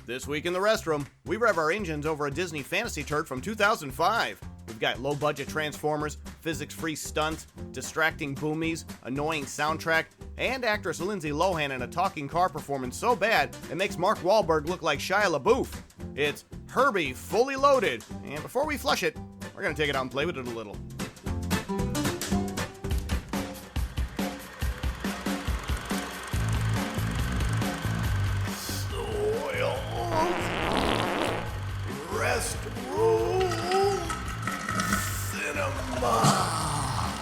This week in the Restroom, we rev our engines over a Disney fantasy turd from 2005. We've got low-budget Transformers, physics-free stunts, distracting boomies, annoying soundtrack, and actress Lindsay Lohan in a talking car performance so bad it makes Mark Wahlberg look like Shia LaBeouf. It's Herbie Fully Loaded, and before we flush it, we're going to take it out and play with it a little. Restroom Cinema.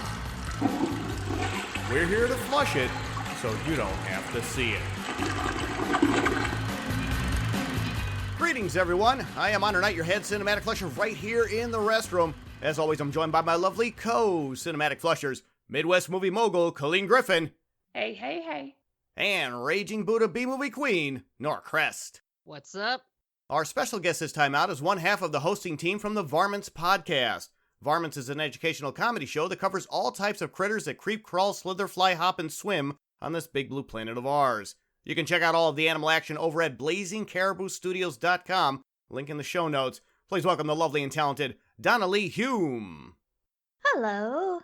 We're here to flush it, so you don't have to see it. Greetings, everyone. I am Honor Knight, your head cinematic flusher right here in the Restroom. As always, I'm joined by my lovely co-cinematic flushers, Midwest movie mogul Colleen Griffin. Hey, hey, hey. And Raging Buddha B-movie queen, Nora Crest. What's up? Our special guest this time out is one half of the hosting team from the Varmints podcast. Varmints is an educational comedy show that covers all types of critters that creep, crawl, slither, fly, hop, and swim on this big blue planet of ours. You can check out all of the animal action over at blazingcariboustudios.com, link in the show notes. Please welcome the lovely and talented Donna Lee Hume. Hello.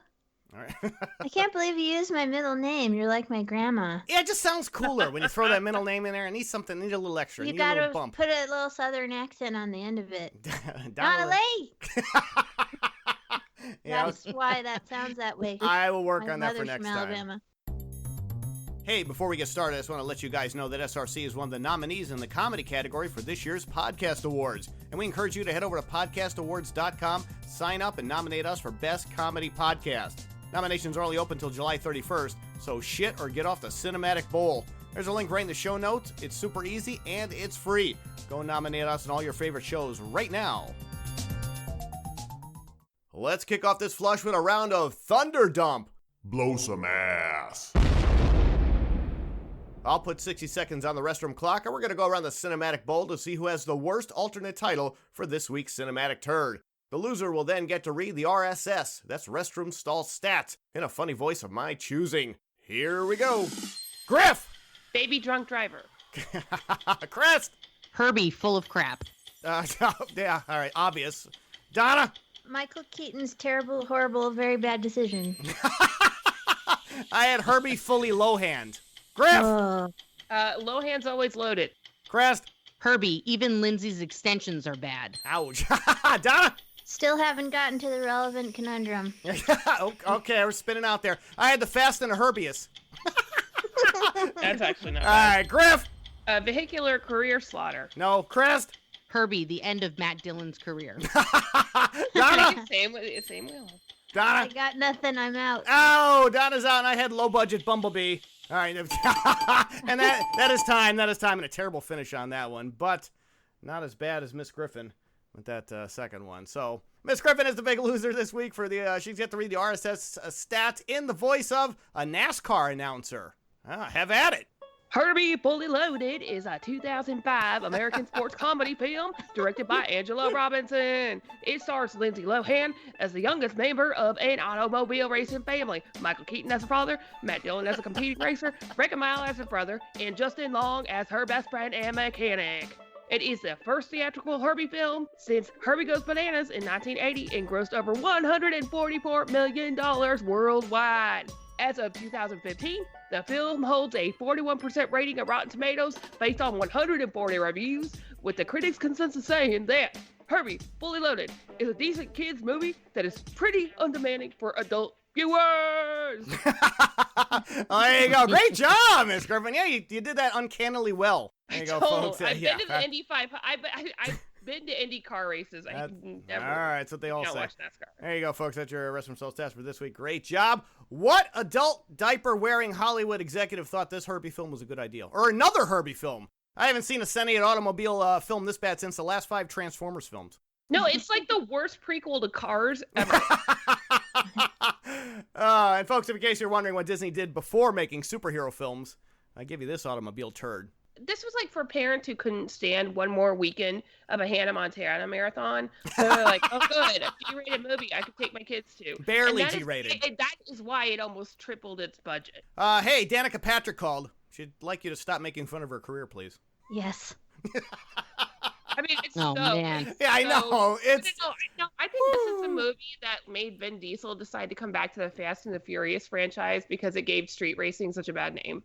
All right. I can't believe you used my middle name. You're like my grandma. Yeah, it just sounds cooler when you throw that middle name in there. It needs something, need a little extra. You need a little gotta bump. put a little southern accent on the end of it. Donna Lee! Yeah, That's why that sounds that way. I will work My on that for mother's next from time. Alabama. Hey, before we get started, I just want to let you guys know that SRC is one of the nominees in the comedy category for this year's Podcast Awards. And we encourage you to head over to podcastawards.com, sign up, and nominate us for Best Comedy Podcast. Nominations are only open until July 31st, so shit or get off the cinematic bowl. There's a link right in the show notes. It's super easy, and it's free. Go nominate us in all your favorite shows right now. Let's kick off this flush with a round of Thunder Dump. Blow some ass. I'll put 60 seconds on the Restroom clock, and we're going to go around the cinematic bowl to see who has the worst alternate title for this week's cinematic turd. The loser will then get to read the RSS, that's Restroom Stall Stats, in a funny voice of my choosing. Here we go. Griff! Baby drunk driver. Crest! Herbie full of crap. Yeah, all right, obvious. Donna? Michael Keaton's terrible, horrible, very bad decision. I had Herbie fully low-hand. Griff! Lohan's always loaded. Crest? Herbie, even Lindsay's extensions are bad. Ouch. Donna? Still haven't gotten to the relevant conundrum. Okay, we're spinning out there. I had the Fast and the Herbius. That's actually not All bad. right, Griff? Vehicular career slaughter. No, Crest? Herbie, the end of Matt Dillon's career. Donna? Same wheel. Donna? I got nothing, I'm out. Oh, Donna's out, and I had low-budget Bumblebee. All right, and that is time, and a terrible finish on that one, but not as bad as Miss Griffin with that second one. So, Miss Griffin is the big loser this week for the, she's got to read the RSS stat in the voice of a NASCAR announcer. Have at it. Herbie Fully Loaded is a 2005 American sports comedy film directed by Angela Robinson. It stars Lindsay Lohan as the youngest member of an automobile racing family, Michael Keaton as a father, Matt Dillon as a competing racer, Breckin Mile as a brother, and Justin Long as her best friend and mechanic. It is the first theatrical Herbie film since Herbie Goes Bananas in 1980 and grossed over $144 million worldwide. As of 2015, the film holds a 41% rating at Rotten Tomatoes based on 140 reviews, with the critics' consensus saying that Herbie Fully Loaded is a decent kids movie that is pretty undemanding for adult viewers. There you go. Great job, Miss Griffin. Yeah, you did that uncannily well. There you go, folks. I've been to the Indy 500. I've been to Indy car races. I never. All right, that's what they all say. Watch NASCAR. There you go, folks. That's your Restroom Stall Stats for this week. Great job. What adult diaper-wearing Hollywood executive thought this Herbie film was a good idea? Or another Herbie film? I haven't seen a Senate automobile film this bad since the last 5 Transformers films. No, it's like the worst prequel to Cars ever. And folks, in case you're wondering what Disney did before making superhero films, I give you this automobile turd. This was like for parents who couldn't stand one more weekend of a Hannah Montana marathon. So they're like, oh, good, a G-rated movie I could take my kids to. Barely G-rated. That is why it almost tripled its budget. Hey, Danica Patrick called. She'd like you to stop making fun of her career, please. Yes. I mean, it's Oh, man. Yeah, I know. It's No, I think this is the movie that made Vin Diesel decide to come back to the Fast and the Furious franchise because it gave street racing such a bad name.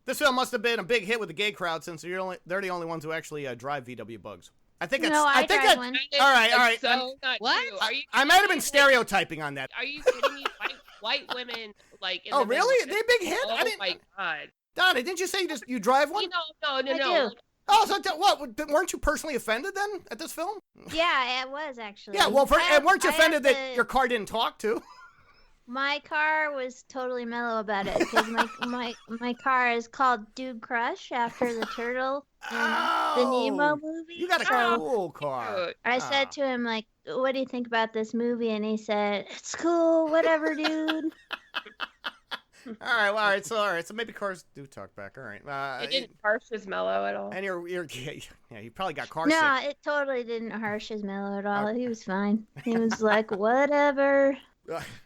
this film must have been a big hit with the gay crowd since they're the only ones who actually drive VW bugs. I think it's. No, I think drive that. one. All right. So not What? true. Are you I might have kidding been me? stereotyping on that. Are you kidding me? White women like. In Oh, the really? middle- They big hit? Oh I didn't. my god. Donna, didn't you say you drive one? No. I do. Oh, so what? Weren't you personally offended then at this film? Yeah, it was actually. Yeah. Well, and weren't you I offended have that to- your car didn't talk to? My car was totally mellow about it because my car is called Dude Crush after the turtle in the Nemo movie. You got a So cool car. Dude. I said to him like, "What do you think about this movie?" And he said, "It's cool, whatever, dude." All right. So maybe cars do talk back. All right. It didn't harsh his mellow at all. And you're yeah, you probably got car No, sick. it totally didn't harsh his mellow at all. He was fine. He was like, "Whatever,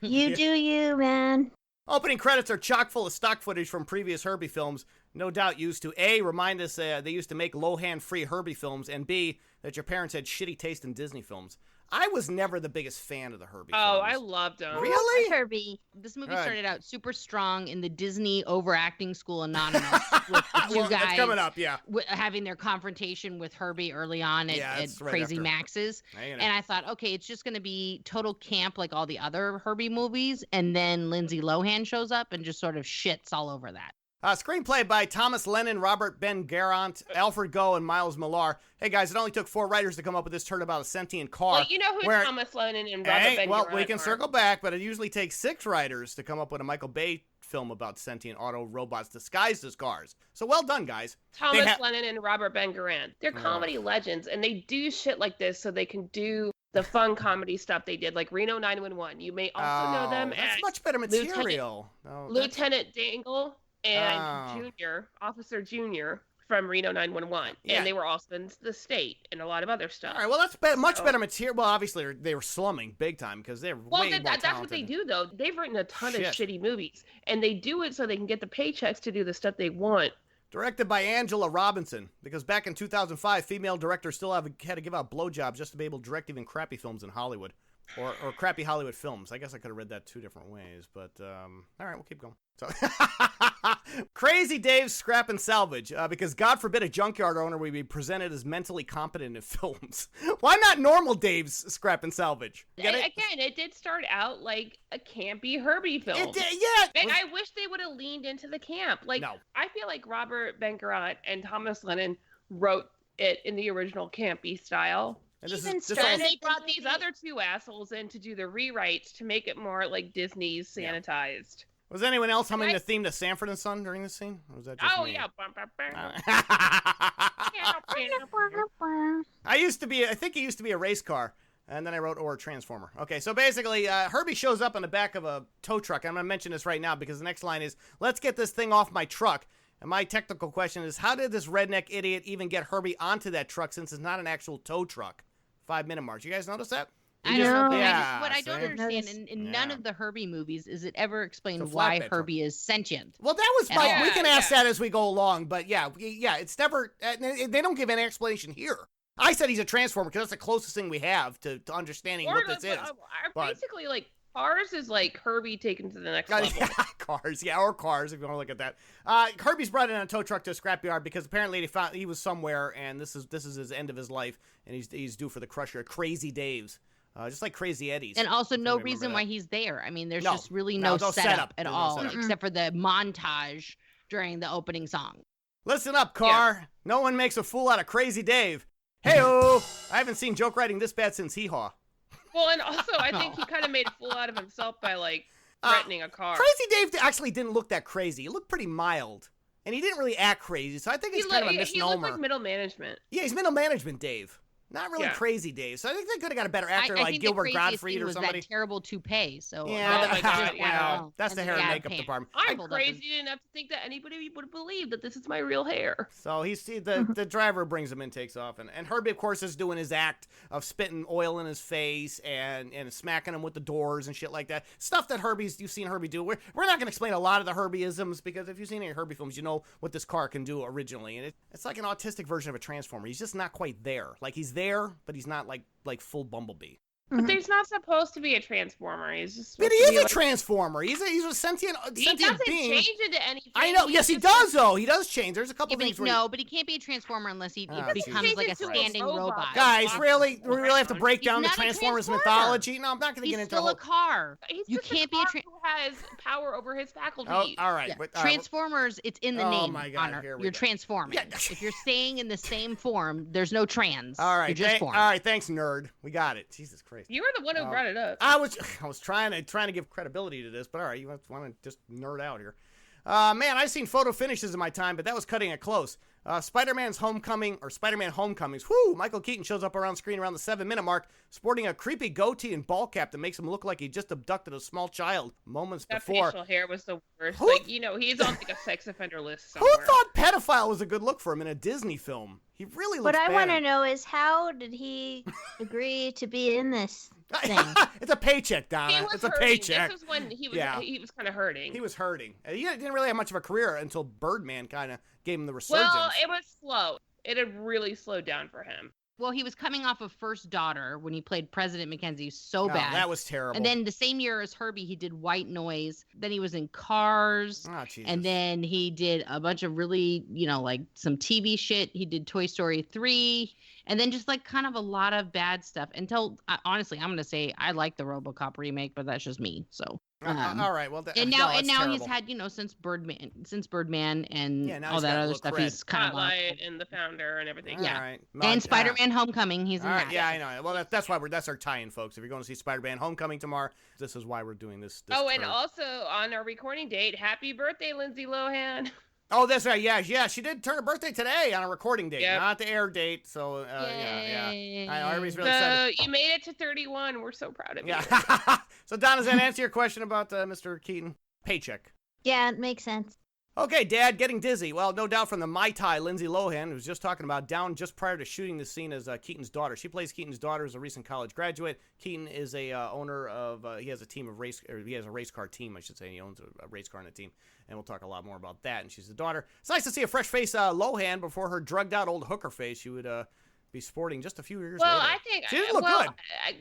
you do you, man." Opening credits are chock full of stock footage from previous Herbie films, no doubt used to A, remind us they used to make Lohan-free Herbie films, and B, that your parents had shitty taste in Disney films. I was never the biggest fan of the Herbie Oh, films. I loved them. Really? Herbie. This movie Right. started out super strong in the Disney overacting school Anonymous with the two Well, guys that's coming up, yeah. having their confrontation with Herbie early on at, Yeah, at that's right Crazy after. Max's. Hang on. And I thought, okay, it's just going to be total camp like all the other Herbie movies. And then Lindsay Lohan shows up and just sort of shits all over that. Screenplay by Thomas Lennon, Robert Ben Garant, Alfred Goh, and Miles Millar. Hey, guys, it only took 4 writers to come up with this turn about a sentient car. Well, you know who where- Thomas Lennon and Robert Hey, Ben well, Garant we can are. circle back, but it usually takes 6 writers to come up with a Michael Bay film about sentient auto robots disguised as cars. So well done, guys. Thomas ha- Lennon and Robert Ben Garant. They're Oh. comedy legends, and they do shit like this so they can do the fun comedy stuff they did, like Reno 911. You may also know them That's as much better material. No, that's- Lieutenant Dangle and Oh. Officer Junior from Reno 911. Yeah. And they were also in the state and a lot of other stuff. All right, well, that's much better material. Well, obviously, they were slumming big time because they're Well, way more that's what they talented. do, though. They've written a ton of Shit. shitty movies, and they do it so they can get the paychecks to do the stuff they want. Directed by Angela Robinson, because back in 2005, female directors still had to give out blowjobs just to be able to direct even crappy films in Hollywood. Or crappy Hollywood films. I guess I could have read that 2 different ways, but all right, we'll keep going. So, Crazy Dave's Scrap and Salvage, because God forbid a junkyard owner would be presented as mentally competent in films. Why not normal Dave's Scrap and Salvage? Get it? Again, it did start out like a campy Herbie film. It did, yeah. And I wish they would have leaned into the camp. Like, No. I feel like Robert Ben Garant and Thomas Lennon wrote it in the original campy style. And this Even is this Star- all, And they brought these other 2 assholes in to do the rewrites to make it more like Disney's sanitized. was anyone else humming the theme to Sanford and Son during this scene? Or was that just Oh, me? yeah. I think it used to be a race car, and then I wrote or a transformer. Okay, so basically, Herbie shows up on the back of a tow truck. I'm going to mention this right now because the next line is, let's get this thing off my truck. And my technical question is, how did this redneck idiot even get Herbie onto that truck since it's not an actual tow truck? 5-minute march. You guys notice that? I just- know, but yeah, what I don't see? understand, in none Yeah. of the Herbie movies is it ever explained It's a why flatbed truck. Herbie is sentient. Well, that was At my. all. We can ask Yeah. that as we go along, but yeah, it's never. They don't give any explanation here. I said he's a transformer because that's the closest thing we have to understanding what this is. but- Basically, like, Cars is like Herbie taken to the next level. Cars, or cars, if you want to look at that. Herbie's brought in a tow truck to a scrapyard because apparently they found he was somewhere, and this is his end of his life, and he's due for the crusher. Crazy Dave's, just like Crazy Eddie's. And also no remember reason that. why he's there. I mean, there's No. just really No no, setup at There's no all, setup. except for the montage during the opening song. Listen up, car. No one makes a fool out of Crazy Dave. Hey-o! I haven't seen joke writing this bad since Hee Haw. Well, and also, I think he kind of made a fool out of himself by, like, threatening a car. Crazy Dave actually didn't look that crazy. He looked pretty mild. And he didn't really act crazy, so I think it's kind of a He misnomer. looked like middle management. Yeah, he's middle management Dave. Not really Yeah. Crazy Days. So I think they could have got a better actor I like think Gilbert the craziest Gottfried thing or was somebody. that terrible toupee. So Yeah, Oh my God, yeah. well, that's the hair and makeup department. I'm crazy enough to think that anybody would believe that this is my real hair. So the driver brings him in, takes off, and Herbie, of course, is doing his act of spitting oil in his face and smacking him with the doors and shit like that. Stuff that you've seen Herbie do. We're not going to explain a lot of the Herbie-isms because if you've seen any Herbie films, you know what this car can do originally, and it's like an autistic version of a Transformer. He's just not quite there. Like he's there, but he's not like full Bumblebee. But there's not supposed to be a Transformer. He's just. But he is a Transformer. He's a sentient He doesn't being. change into anything. I know. Yes, he does though. He does change. There's a couple things. But he can't be a Transformer unless he becomes like a standing robot. Guys, really, we really have to break down the not a Transformers Transformer. mythology. No, I'm not going to He's get into still the a car. He's You just can't a be a car who has power over his faculties. Oh, all right. Yeah. But, all right. Transformers, it's in the Oh name. my God, Honor. here we You're go. transforming. Yeah. If you're staying in the same form, there's no trans. All right. You're just form. All right. Thanks, nerd. We got it. Jesus Christ. You were the one who brought it up. I was trying to give credibility to this, but all right, you want to just nerd out here. Man, I've seen photo finishes in my time, but that was cutting it close. Spider-Man Homecomings. Whoo! Michael Keaton shows up around screen around the 7-minute mark, sporting a creepy goatee and ball cap that makes him look like he just abducted a small child moments That before. facial hair was the worst. Who- Like, he's on like a sex offender list somewhere. Who thought pedophile was a good look for him in a Disney film? He really looks What I bad. want to know is how did he agree to be in this thing? It's a paycheck, He Donna. was It's a hurting. paycheck. This was when he was Yeah. he was kind of hurting. He was hurting. He didn't really have much of a career until Birdman kind of gave him the resurgence. Well, it was slow. It had really slowed down for him. Well, he was coming off of First Daughter when he played President Mackenzie so Oh, bad. that was terrible. And then the same year as Herbie, he did White Noise. Then he was in Cars. Oh, Jesus. And then he did a bunch of really, like some TV shit. He did Toy Story 3. And then just like kind of a lot of bad stuff until, honestly, I'm going to say I like the RoboCop remake, but that's just me. So. all right. Well, And now he's terrible. had, since Birdman and Yeah, now all he's got that a other little stuff, cred. he's kind of Spotlight and the founder and everything. All Yeah. right. and Spider-Man Homecoming, he's in All right, that. yeah, I know. Well, that's why that's our tie-in, folks. If you're going to see Spider-Man Homecoming tomorrow, this is why we're doing this. Oh, and turn. also on our recording date, happy birthday, Lindsay Lohan. Oh, that's right. Yeah. She did turn her birthday today on a recording date, Yep. not the air date. So, yeah. I know, everybody's really So excited. you made it to 31. We're so proud of you. Yeah. So, Don, does that answer your question about Mr. Keaton? Paycheck. Yeah, it makes sense. Okay, Dad, getting dizzy. Well, no doubt from the Mai Tai, Lindsay Lohan, who was just talking about down just prior to shooting the scene as Keaton's daughter. She plays Keaton's daughter as a recent college graduate. Keaton is a owner of, he has a team of he has a race car team, I should say. He owns a race car and a team, and we'll talk a lot more about that. And she's the daughter. It's nice to see a fresh face, Lohan, before her drugged out old hooker face she would be sporting just a few years later. Well, I think She didn't look good.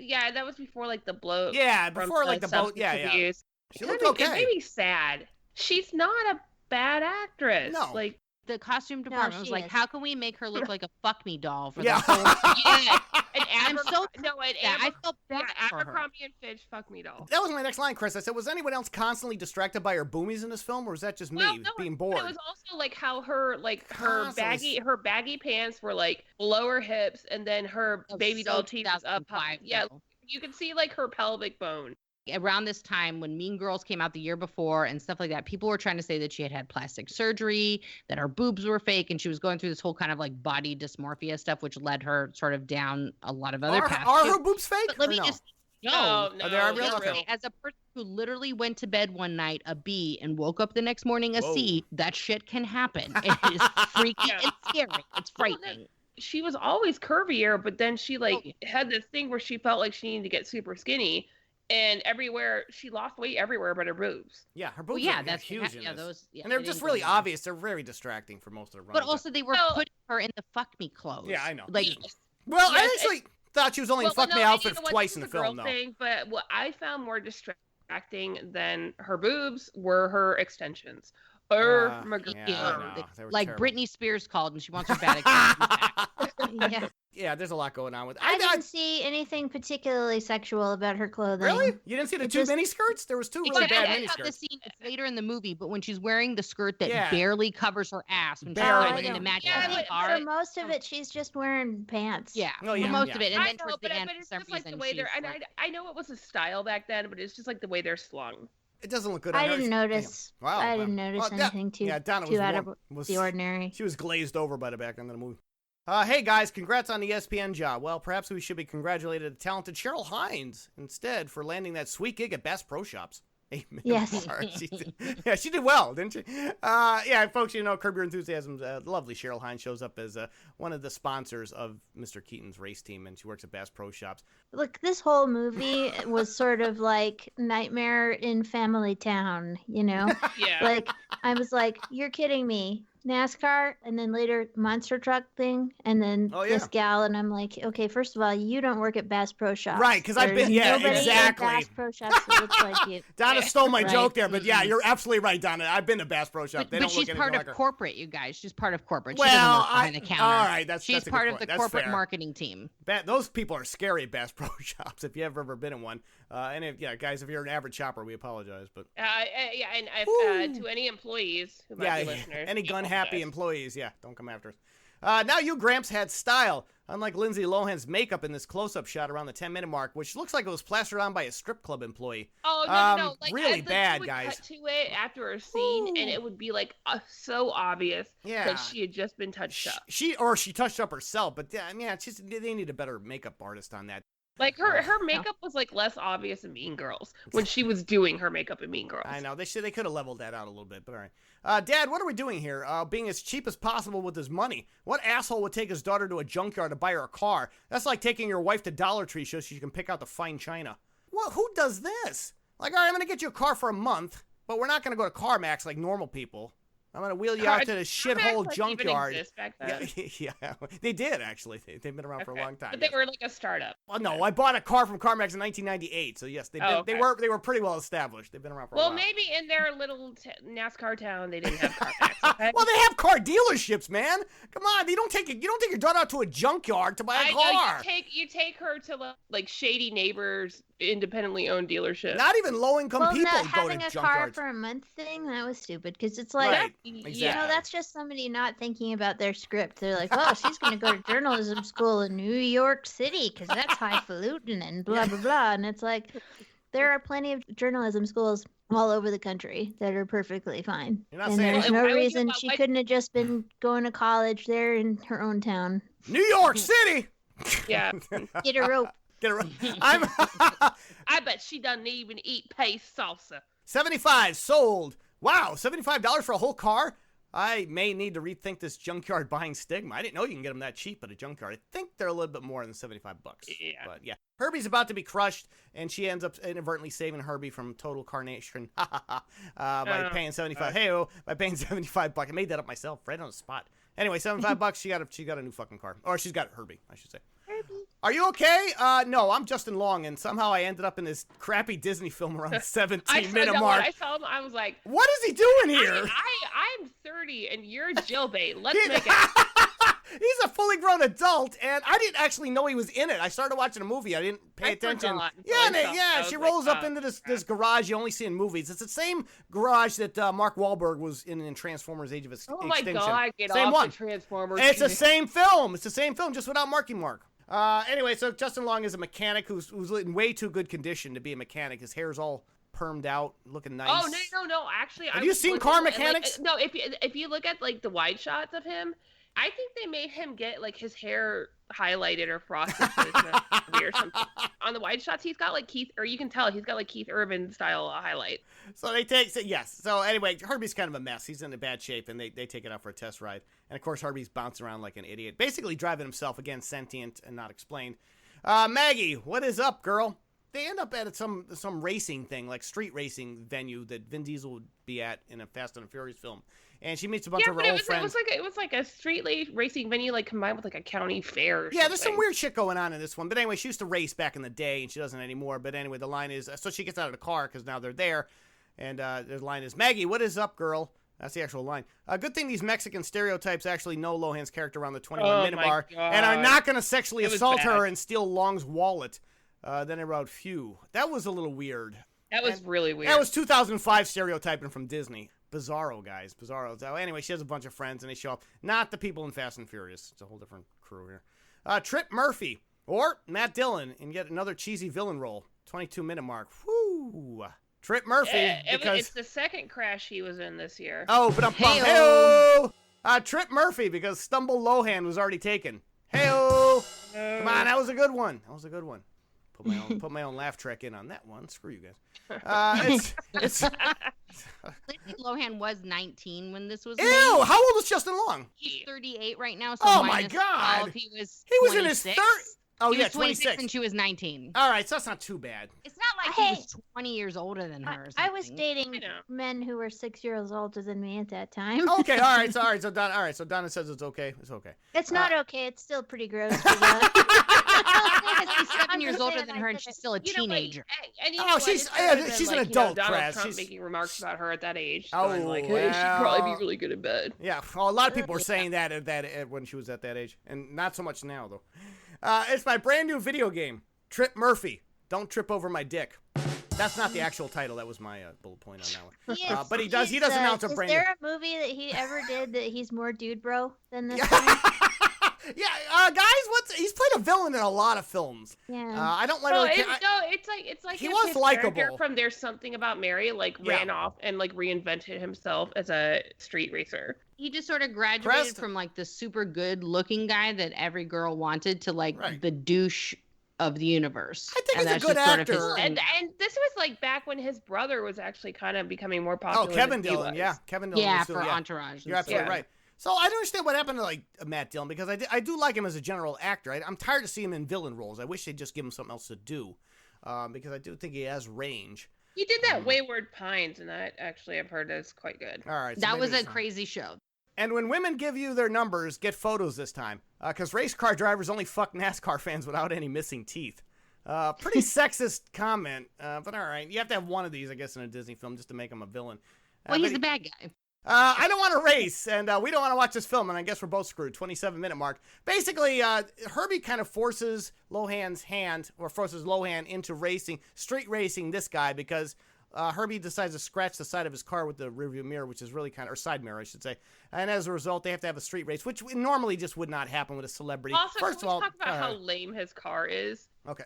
Yeah, that was before like the bloat. Yeah, from before like the boat. Yeah. abuse. She looked It okay. made me sad. She's not a bad actress. No. Like, The costume department was she like, is. how can we make her look like a fuck me doll for Yeah. the whole yeah, an I'm so I felt bad for her. Abercrombie and Fitch, fuck me doll. That was my next line, Chris. I said, was anyone else constantly distracted by her boomies in this film, or was that just me Well, no, being but bored? it was also like how her Constantly. her baggy pants were like below her hips, and then her That was baby so doll teeth was up high. 2005, Yeah, though. you can see like her pelvic bone. Around this time when Mean Girls came out the year before and stuff like that, people were trying to say that she had had plastic surgery, that her boobs were fake, and she was going through this whole kind of like body dysmorphia stuff, which led her sort of down a lot of other paths. Are too. her boobs fake? But let or me no? just No, They are real? they're Okay. real. as a person who literally went to bed one night a B and woke up the next morning a Whoa. C, that shit can happen. It is freaky Yeah. and scary. It's frightening. She was always curvier, but then she like Oh, yeah. had this thing where she felt like she needed to get super skinny, and everywhere she lost weight everywhere but her boobs. Yeah, her Well, boobs yeah, are that's huge in yeah, this. those. Yeah, And they're they just didn't go really down. obvious. They're very distracting for most of the run. But also, they were Well- putting her in the fuck me clothes. Yeah, I know. Like, Well, I Yes, actually thought she was only in fuck me no, outfit you know what, twice this in the is a girl film, though. thing, but what I found more distracting than her boobs were her extensions. Yeah, McGee. I know. They were like terrible. Britney Spears called and she wants her bad extensions back. Yeah. Yeah, there's a lot going on with I didn't see anything particularly sexual about her clothing. Really? You didn't see the It two just- mini skirts? There was two really Except bad I mini thought the skirts. scene it's later in the movie, but when she's wearing the skirt that Yeah. barely covers her ass when she's Barely. climbing in the Yeah, magic Yeah, I think car. for most of it, she's just wearing pants. Yeah, Oh, for yeah, most yeah. of it, and I then know, towards but, the end, but for it's some just like reason, the way they're. she's And like, I know it was a style back then, but it's just like the way they're slung. It doesn't look good on I her. didn't notice. Wow, I wow. didn't notice Well, yeah, anything too yeah, Donna too was out warm- of was- the ordinary. She was glazed over by the back end of the movie. Hey guys, congrats on the ESPN job. Well, perhaps we should be congratulated the talented Cheryl Hines instead for landing that sweet gig at Bass Pro Shops. Amen. Yes. She did well, didn't she? Yeah, folks, you know, Curb Your Enthusiasm's lovely Cheryl Hines shows up as one of the sponsors of Mr. Keaton's race team, and she works at Bass Pro Shops. Look, this whole movie was sort of like Nightmare in Family Town, you know? Yeah. Like, I was like, you're kidding me. NASCAR, and then later monster truck thing, and then this gal, and I'm like, okay, first of all, you don't work at Bass Pro Shops. Right, because I've been, exactly. Bass Pro Shops that looks like you. Donna stole my joke there, but yeah, you're absolutely right, Donna. I've been to Bass Pro Shop. But she's part of corporate, you guys. She's part of corporate. She well, doesn't work behind the counter. All right, she's part of the corporate marketing team. Those people are scary at Bass Pro Shops if you've ever been in one. And guys, if you're an average shopper, we apologize. But and if, to any employees who might be listeners, any gun-happy employees, don't come after us. Now you, Gramps, had style. Unlike Lindsay Lohan's makeup in this close-up shot around the 10-minute mark, which looks like it was plastered on by a strip club employee. Oh, no. Like, really bad, guys. Cut to it after a scene, and it would be, like, so obvious that she had just been touched up. She touched up herself, but they need a better makeup artist on that. Like, her makeup was, like, less obvious in Mean Girls when she was doing her makeup in Mean Girls. I know. They could have leveled that out a little bit, but all right. Dad, what are we doing here? Being as cheap as possible with his money. What asshole would take his daughter to a junkyard to buy her a car? That's like taking your wife to Dollar Tree so she can pick out the fine china. Well, who does this? Like, all right, I'm going to get you a car for a month, but we're not going to go to CarMax like normal people. I'm going to wheel you out to the shithole junkyard. Even exist back then. Yeah, they did, actually. They've been around for a long time. But they were like a startup. Well, no, I bought a car from CarMax in 1998, so yes, they were pretty well established. They've been around for a while. Well, maybe in their little NASCAR town they didn't have CarMax. Okay? Well, they have car dealerships, man. Come on, you don't take your daughter out to a junkyard to buy a car. You take her to like shady neighbors, independently owned dealerships. Not even low-income people go to junkyards. Having a car for a month thing, that was stupid, because it's like, right. You know, that's just somebody not thinking about their script. They're like, well, she's going to go to journalism school in New York City because that's highfalutin and blah, blah, blah. And it's like, there are plenty of journalism schools all over the country that are perfectly fine. And there's no reason she couldn't have just been going to college there in her own town. New York City! Yeah. Get a rope. I bet she doesn't even eat paste salsa. 75 sold. Wow, $75 for a whole car? I may need to rethink this junkyard buying stigma. I didn't know you can get them that cheap at a junkyard. I think they're a little bit more than $75. Yeah. But yeah. Herbie's about to be crushed, and she ends up inadvertently saving Herbie from total carnation by paying $75. Hey-oh, by paying $75. I made that up myself right on the spot. Anyway, $75. She got a new fucking car. Or she's got Herbie, I should say. Are you okay? No, I'm Justin Long, and somehow I ended up in this crappy Disney film around the 17-minute mark. When I saw him, I was like, what is he doing here? I'm 30, and you're jailbait. Let's make it. He's a fully grown adult, and I didn't actually know he was in it. I started watching a movie. I didn't pay attention. She rolls up into this garage you only see in movies. It's the same garage that Mark Wahlberg was in Transformers: Age of Extinction. Oh my God, get same off one. the Transformers. It's the same film. It's the same film, just without Marky Mark. Anyway, so Justin Long is a mechanic who's in way too good condition to be a mechanic. His hair's all permed out, looking nice. Oh, no. Actually, have you seen Car Mechanics? No, if you look at like the wide shots of him, I think they made him get like his hair highlighted or frosted for this movie or something. On the wide shots, he's got like you can tell he's got like Keith Urban style highlight. So So anyway, Herbie's kind of a mess. He's in a bad shape, and they take it out for a test ride. And of course, Herbie's bouncing around like an idiot, basically driving himself, again, sentient and not explained. Maggie, what is up, girl? They end up at some racing thing, like street racing venue that Vin Diesel would be at in a Fast and Furious film. And she meets a bunch of her old friends. It was like a street racing venue, like combined with like a county fair. Or something. There's some weird shit going on in this one. But anyway, she used to race back in the day, and she doesn't anymore. But anyway, the line is, so she gets out of the car because now they're there. And the line is, Maggie, what is up, girl? That's the actual line. Good thing these Mexican stereotypes actually know Lohan's character around the 21-minute mark and are not going to sexually assault her and steal Long's wallet. Then I wrote, phew. That was a little weird. That was really weird. That was 2005 stereotyping from Disney. Bizarro, guys. Bizarro. So anyway, she has a bunch of friends, and they show up. Not the people in Fast and Furious. It's a whole different crew here. Trip Murphy or Matt Dillon in yet another cheesy villain role. 22-minute mark. Whoo. Trip Murphy. It's the second crash he was in this year. Oh, but hey-oh. Trip Murphy, because Stumble Lohan was already taken. Hey-oh! Come on, that was a good one. Put my own laugh track in on that one. Screw you guys. It's Lindsay Lohan was 19 when this was Ew! made. How old is Justin Long? He's 38 right now. So Oh my minus God! 12, he was in his 26. 30s. Oh He yeah, was 26 26. and she was 19. All right, so that's not too bad. It's not like he was 20 years older than her. Or I was something. dating men who were 6 years older than me at that time. Okay, all right, so Donna says it's okay. It's okay. It's not okay. It's still pretty gross. He's 7 years older than her, and she's still a teenager. And you Oh, know what? she's- It's better than, she's an like, adult, Donald Kraz. Trump She's- making remarks about her at that age. Oh, Going like, hey, she'd probably well. be really good in bed. Yeah, well, a lot of people were saying that when she was at that age, and not so much now though. It's my brand new video game, Trip Murphy. Don't trip over my dick. That's not the actual title. That was my bullet point on that one. But he does announce a Is brand new. there a movie that he ever did that he's more dude bro than this one? Yeah, guys, he's played a villain in a lot of films. Yeah. I don't Well, really care. it's like He if was his likable. character from There's Something About Mary ran off and like reinvented himself as a street racer. He just sort of graduated from like the super good looking guy that every girl wanted to like the douche of the universe. I think and he's a that's good just sort of actor. his thing. And this was like back when his brother was actually kind of becoming more popular. Oh, Kevin than he Dillon, was. yeah, Kevin Dillon. Yeah, was still, for Entourage. You're absolutely right. So I don't understand what happened to like Matt Dillon, because I do like him as a general actor. I'm tired of seeing him in villain roles. I wish they'd just give him something else to do, because I do think he has range. He did that Wayward Pines, and that actually I've heard is quite good. All right, so That maybe was a it's not. crazy show. And when women give you their numbers, get photos this time, because race car drivers only fuck NASCAR fans without any missing teeth. Pretty sexist comment, but all right. You have to have one of these, I guess, in a Disney film just to make him a villain. Well, he's the bad guy. I don't want to race, and we don't want to watch this film, and I guess we're both screwed. 27-minute mark. Basically, Herbie kind of forces Lohan's hand, or forces Lohan into street racing this guy, because Herbie decides to scratch the side of his car with the rearview mirror, which is really or side mirror, I should say. And as a result, they have to have a street race, which normally just would not happen with a celebrity. Also, First can of we all, talk about how lame his car is? Okay.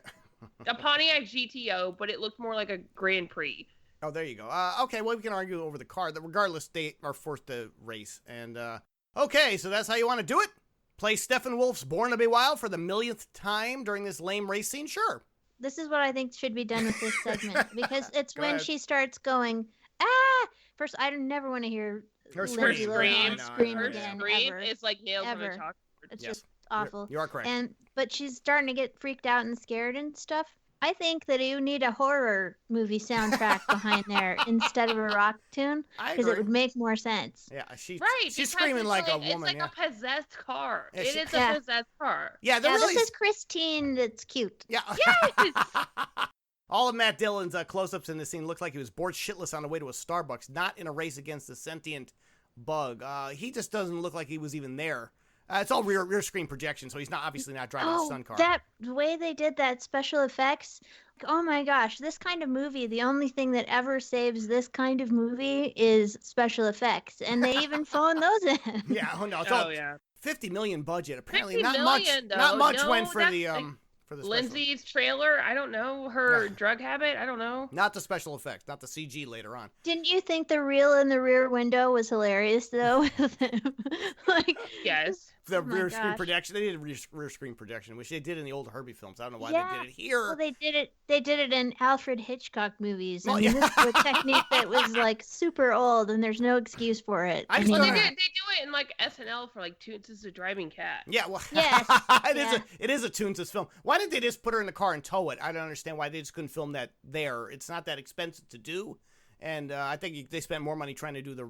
A Pontiac GTO, but it looked more like a Grand Prix. Oh, there you go. Okay, well, we can argue over the car. Regardless, they are forced to race. And, okay, so that's how you want to do it? Play Steppenwolf's Born to be Wild for the millionth time during this lame race scene? Sure. This is what I think should be done with this segment, because it's Go when ahead. she starts going, ah! First, I never want to hear Her Lindsay scream. Lohan scream Her again, scream ever. is like nails on a Ever. chalkboard. It's Yes. just awful. You are correct. But she's starting to get freaked out and scared and stuff. I think that you need a horror movie soundtrack behind there instead of a rock tune, I because it agree. would make more sense. Yeah, she's Because screaming it's like a It's woman. like a possessed car. Yeah, It she- is Yeah. a possessed car. Yeah, they're Yeah, really. this is Christine that's cute. Yeah. Yes! All of Matt Dillon's close-ups in this scene looked like he was bored shitless on the way to a Starbucks, not in a race against a sentient bug. He just doesn't look like he was even there. It's all rear screen projection, so he's obviously not driving a Sun car. That way they did that special effects. Oh my gosh, this kind of movie, the only thing that ever saves this kind of movie is special effects. And they even phone those in. Yeah, oh no, it's all yeah. $50 million budget. Apparently, 50 not million, much. Not though. much No, went for that's the like for the special. Lindsay's trailer, I don't know. Her Yeah. drug habit, I don't know. Not the special effects, not the CG later on. Didn't you think the reel in the rear window was hilarious though? Like, Yes. The Oh my rear screen gosh. projection. They did rear screen projection, which they did in the old Herbie films. I don't know why Yeah. they did it here. well, they did it. They did it in Alfred Hitchcock movies. Well, I mean, yeah. this is a technique that was like super old, and there's no excuse for it. I just Well, don't they know. do it in like SNL for like Toons is a Driving Cat. Yeah, well, Yes, it is a Toons film. Why didn't they just put her in the car and tow it? I don't understand why they just couldn't film that there. It's not that expensive to do, and I think they spent more money trying to do the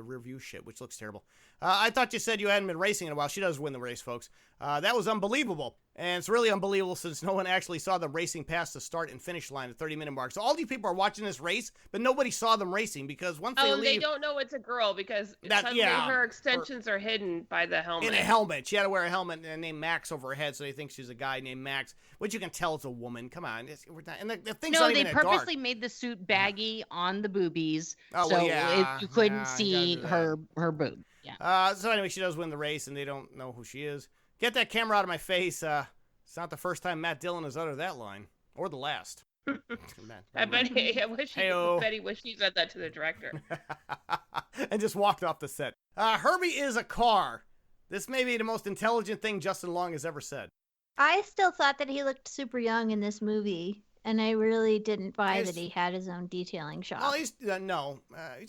rear view shit, which looks terrible. I thought you said you hadn't been racing in a while. She does win the race, folks. That was unbelievable. And it's really unbelievable since no one actually saw them racing past the start and finish line at 30-minute mark. So all these people are watching this race, but nobody saw them racing because once they Oh, leave... they don't know it's a girl because suddenly her extensions are hidden by the helmet. In a helmet. She had to wear a helmet named Max over her head, so they think she's a guy named Max, which you can tell is a woman. Come on. We're not, and the thing's No, not they even that dark. purposely made the suit baggy on the boobies, Oh, so well, yeah. you couldn't Yeah, you see gotta do her boob. Yeah. So anyway, she does win the race, and they don't know who she is. Get that camera out of my face. It's not the first time Matt Dillon has uttered that line. Or the last. I wish Betty wished he said that to the director. And just walked off the set. Herbie is a car. This may be the most intelligent thing Justin Long has ever said. I still thought that he looked super young in this movie, and I really didn't buy that he had his own detailing shop. Well, he's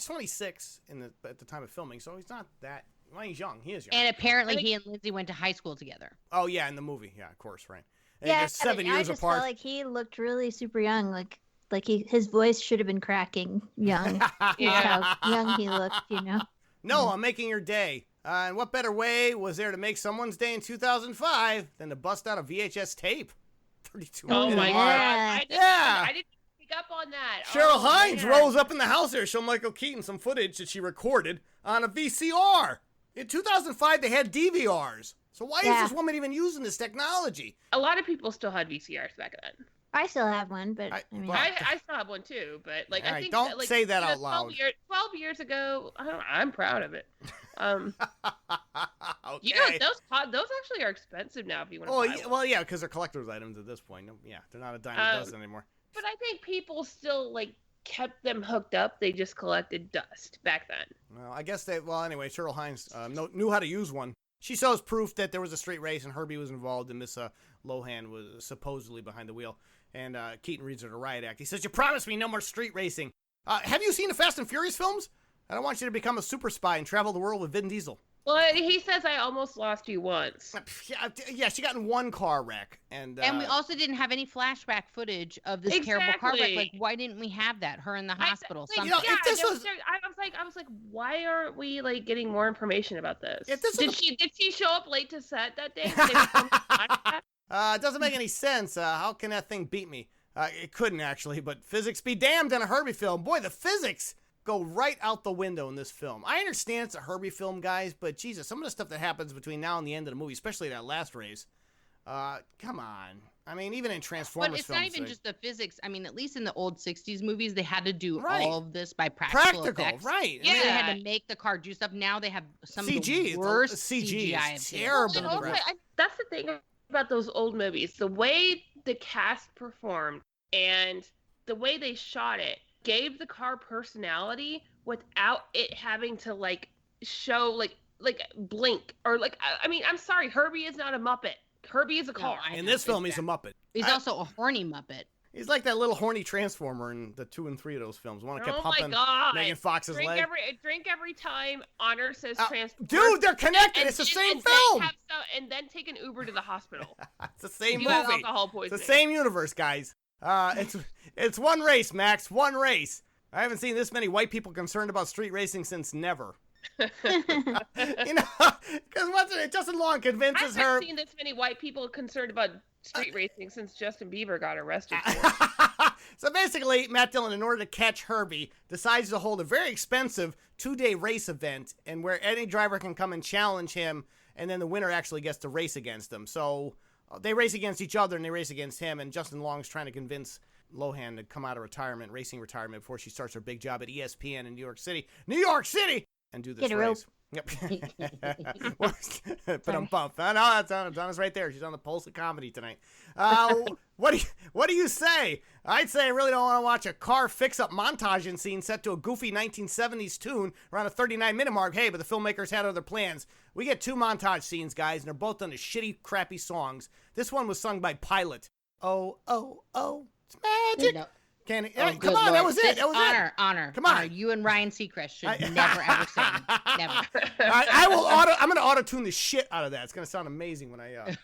26 at the time of filming, so he's not that. Well, he's young. He is young. And apparently he and Lindsay went to high school together. Oh yeah, in the movie, yeah, of course, right. And yeah, they're 7 years I just apart. felt like he looked really super young, like his voice should have been cracking young. Yeah. How young he looked, you know. No, I'm making your day. And what better way was there to make someone's day in 2005 than to bust out a VHS tape? 32 Oh minute my mark. God! I didn't pick up on that. Cheryl Hines man. rolls up in the house there, show Michael Keaton some footage that she recorded on a VCR. In 2005, they had DVRs. So why is this woman even using this technology? A lot of people still had VCRs back then. I still have one, but I mean, I still have one too, but like All I right, think don't say that out loud. 12 years ago, I'm proud of it. Okay. You know, those actually are expensive now if you want to buy one. Well, yeah, because they're collector's items at this point. Yeah, they're not a dime a dozen anymore. But I think people still kept them hooked up. They just collected dust back then. Well, I guess anyway, Cheryl Hines knew how to use one. She shows proof that there was a street race and Herbie was involved and Miss Lohan was supposedly behind the wheel. And Keaton reads her the riot act. He says, "You promised me no more street racing. Have you seen the Fast and Furious films? I don't want you to become a super spy and travel the world with Vin Diesel." Well, he says, "I almost lost you once." Yeah, she got in one car wreck. And we also didn't have any flashback footage of this terrible car wreck. Like, why didn't we have that? Her in the hospital. I was like, why aren't we getting more information about this? Did she show up late to set that day? It doesn't make any sense. How can that thing beat me? It couldn't actually, but physics be damned in a Herbie film. Boy, the physics go right out the window in this film. I understand it's a Herbie film, guys, but Jesus, some of the stuff that happens between now and the end of the movie, especially that last race, come on. I mean, even in Transformers films. But it's not even just the physics. I mean, at least in the old 60s movies, they had to do all of this by practical effects. Right. Yeah. They had to make the car do stuff. Now they have some of the worst CGI. It's terrible. That's the thing about those old movies. The way the cast performed and the way they shot it gave the car personality without it having to show blink or I mean, I'm sorry, Herbie is not a Muppet. Herbie is a car. In this film, he's a Muppet. He's also a horny Muppet. He's like that little horny Transformer in the 2 and 3 of those films. One that kept pumping Megan Fox's leg. Drink every time Honor says Transformer. Dude, they're connected. It's the same film. And then take an Uber to the hospital. It's the same movie. Alcohol poisoning. It's the same universe, guys. It's one race, Max. One race. I haven't seen this many white people concerned about street racing since never. Because Justin Long convinces her. I haven't seen this many white people concerned about street racing since Justin Bieber got arrested. So basically, Matt Dillon, in order to catch Herbie, decides to hold a very expensive 2-day race event, and where any driver can come and challenge him, and then the winner actually gets to race against him. So they race against each other, and they race against him, and Justin Long's trying to convince Lohan to come out of racing retirement, before she starts her big job at ESPN in New York City, and do this race. Yep. But I'm bumped. I know Donna's right there. She's on the pulse of comedy tonight. What do you say? I'd say I really don't want to watch a car fix-up montage scene set to a goofy 1970s tune around a 39-minute mark. Hey, but the filmmakers had other plans. We get 2 montage scenes, guys, and they're both done to shitty, crappy songs. This one was sung by Pilot. Oh, oh, oh, it's magic. No. Come on, Lord. That was it. Honor. Come on. Honor. You and Ryan Seacrest should never ever sing. Never. I'm gonna auto-tune the shit out of that. It's gonna sound amazing when I.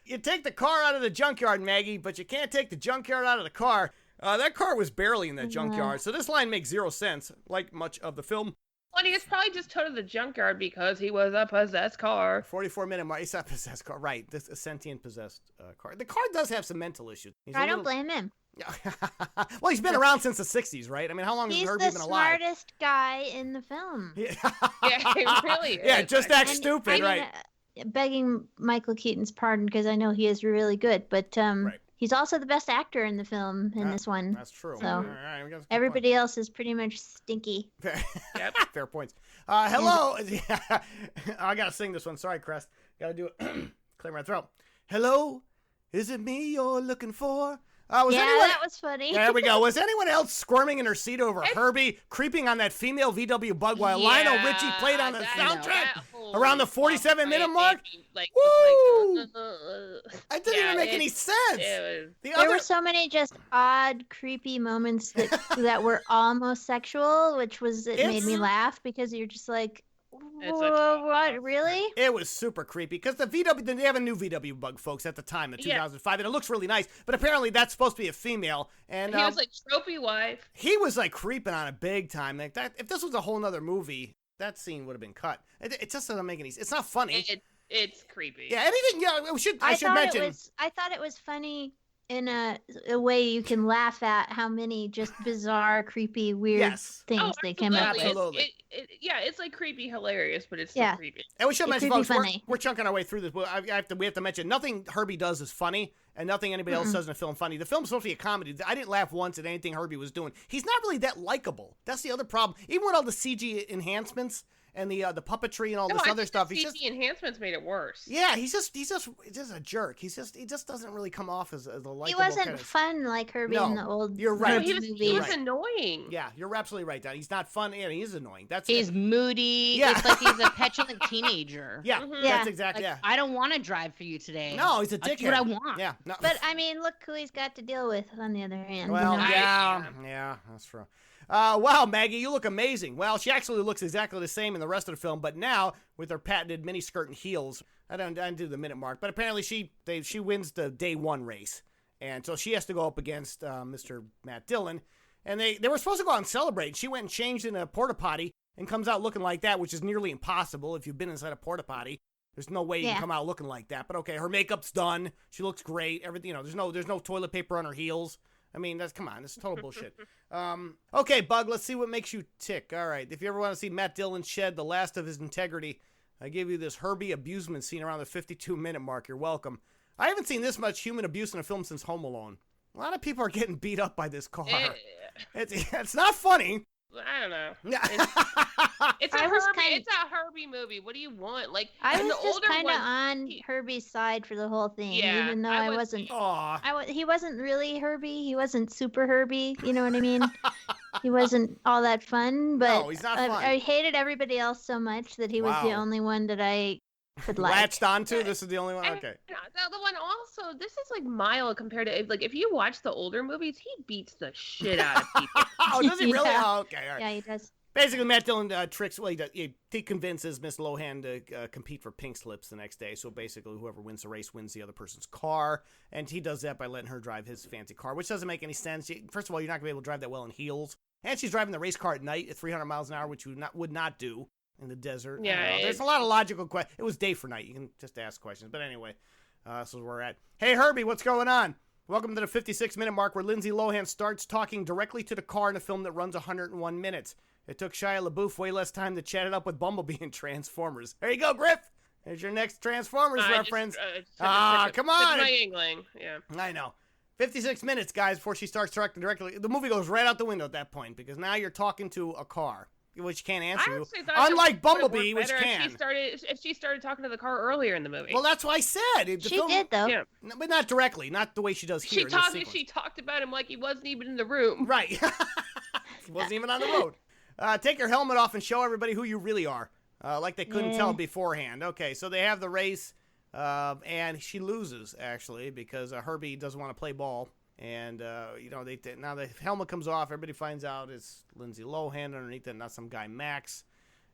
You take the car out of the junkyard, Maggie, but you can't take the junkyard out of the car. That car was barely in that junkyard, so this line makes 0 sense, like much of the film. Well, he was probably just towed to the junkyard because he was a possessed car. 44-minute mark. He's a possessed car, right? This is a sentient possessed car. The car does have some mental issues. I don't blame him. Well, he's been around since the 60s, right? I mean, how long has Herbie been alive? He's the smartest guy in the film. Yeah, he really is. Yeah, just act stupid, right? Begging Michael Keaton's pardon, because I know he is really good, but he's also the best actor in the film in this one. That's true. So everybody else is pretty much stinky. Yep. Fair points. Hello. I gotta sing this one. Sorry, Crest. Gotta do it. Clear my throat. Hello. Is it me you're looking for? That was funny. There we go. Was anyone else squirming in her seat over Herbie creeping on that female VW bug while Lionel Richie played on the soundtrack around the 47-minute mark? Woo! That didn't even make any sense. There were so many just odd, creepy moments that were almost sexual, which made me laugh because you're just like, what? Really? It was super creepy because they have a new VW bug, folks, at the time, in 2005, and it looks really nice. But apparently, that's supposed to be a female, and he was like trophy wife. He was like creeping on it big time. Like that, if this was a whole nother movie, that scene would have been cut. It just doesn't make any sense. It's not funny. It's creepy. Yeah, anything. Yeah, I should mention. I thought it was funny in a way you can laugh at how many just bizarre, creepy, weird things they came up with. Absolutely. It's like creepy hilarious, but it's still creepy. And we should mention, folks, we're chunking our way through this. We have to mention, nothing Herbie does is funny, and nothing anybody else does in the film funny. The film's supposed to be a comedy. I didn't laugh once at anything Herbie was doing. He's not really that likable. That's the other problem. Even with all the CG enhancements and the puppetry and all this other stuff. The CG enhancements made it worse. Yeah, he's just a jerk. He just doesn't really come off as a likable. He wasn't fun like Herbie in the old. You're right. He was annoying. Yeah, you're absolutely right, Don. He's not fun and he's annoying. He's moody. Yeah. It's like he's a petulant teenager. Yeah, that's exactly. Like, I don't want to drive for you today. No, he's a dickhead. That's what I want. Yeah, no. But I mean, look who he's got to deal with on the other hand. Well, yeah, that's true. Wow, Maggie, you look amazing. Well, she actually looks exactly the same in the rest of the film, but now with her patented miniskirt and heels. I didn't do the minute mark, but apparently she wins the day one race, and so she has to go up against Mr. Matt Dillon, and they were supposed to go out and celebrate. She went and changed in a porta potty and comes out looking like that, which is nearly impossible if you've been inside a porta potty. There's no way you can come out looking like that. But okay, her makeup's done. She looks great. Everything, there's no toilet paper on her heels. I mean, that's total bullshit. Okay, Bug, let's see what makes you tick. All right, if you ever want to see Matt Dillon shed the last of his integrity, I give you this Herbie abusement scene around the 52-minute mark. You're welcome. I haven't seen this much human abuse in a film since Home Alone. A lot of people are getting beat up by this car. It's not funny. I don't know. It's a Herbie movie. What do you want? Like, I was just kind of on Herbie's side for the whole thing, even though I wasn't. He wasn't really Herbie. He wasn't super Herbie. You know what I mean? He wasn't all that fun. But no, he's not fun. I hated everybody else so much that he was the only one that I could like. Latched onto. This is the only one. Okay. The one also. This is like mild compared to if you watch the older movies, he beats the shit out of people. Oh, does he really? Oh, okay, all right. Yeah, he does. Basically, Matt Dillon he convinces Miss Lohan to compete for pink slips the next day. So basically, whoever wins the race wins the other person's car. And he does that by letting her drive his fancy car, which doesn't make any sense. First of all, you're not going to be able to drive that well in heels. And she's driving the race car at night at 300 miles an hour, which you would not do in the desert. Yeah, there's a lot of logical questions. It was day for night. You can just ask questions. But anyway, this is where we're at. Hey, Herbie, what's going on? Welcome to the 56-minute mark where Lindsay Lohan starts talking directly to the car in a film that runs 101 minutes. It took Shia LaBeouf way less time to chat it up with Bumblebee and Transformers. There you go, Griff. There's your next Transformers reference. Come on. It's my Yingling. Yeah. I know. 56 minutes, guys, before she starts talking directly. The movie goes right out the window at that point because now you're talking to a car, which can't answer you. Unlike Bumblebee, which can. If she started talking to the car earlier in the movie. Well, that's what I said. She did, though. Yeah. But not directly. Not the way she does here. She talked about him like he wasn't even in the room. Right. He wasn't even on the road. Take your helmet off and show everybody who you really are. Like they couldn't tell beforehand. Okay, so they have the race, and she loses, actually, because Herbie doesn't want to play ball. And, now the helmet comes off. Everybody finds out it's Lindsay Lohan underneath it, not some guy Max.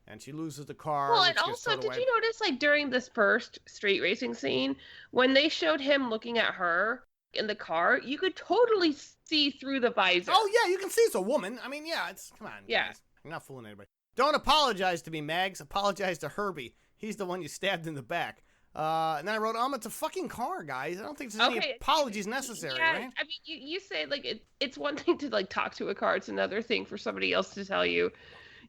And she loses the car. Well, and also, did you notice, during this first street racing scene, when they showed him looking at her in the car, you could totally see through the visor. Oh, yeah, you can see it's a woman. I mean, yeah, come on. Yeah. Guys. You're not fooling anybody. Don't apologize to me, Mags. Apologize to Herbie. He's the one you stabbed in the back. And then I wrote, it's a fucking car, guys. I don't think there's any apologies necessary, right? I mean, you say, it's one thing to, talk to a car. It's another thing for somebody else to tell you,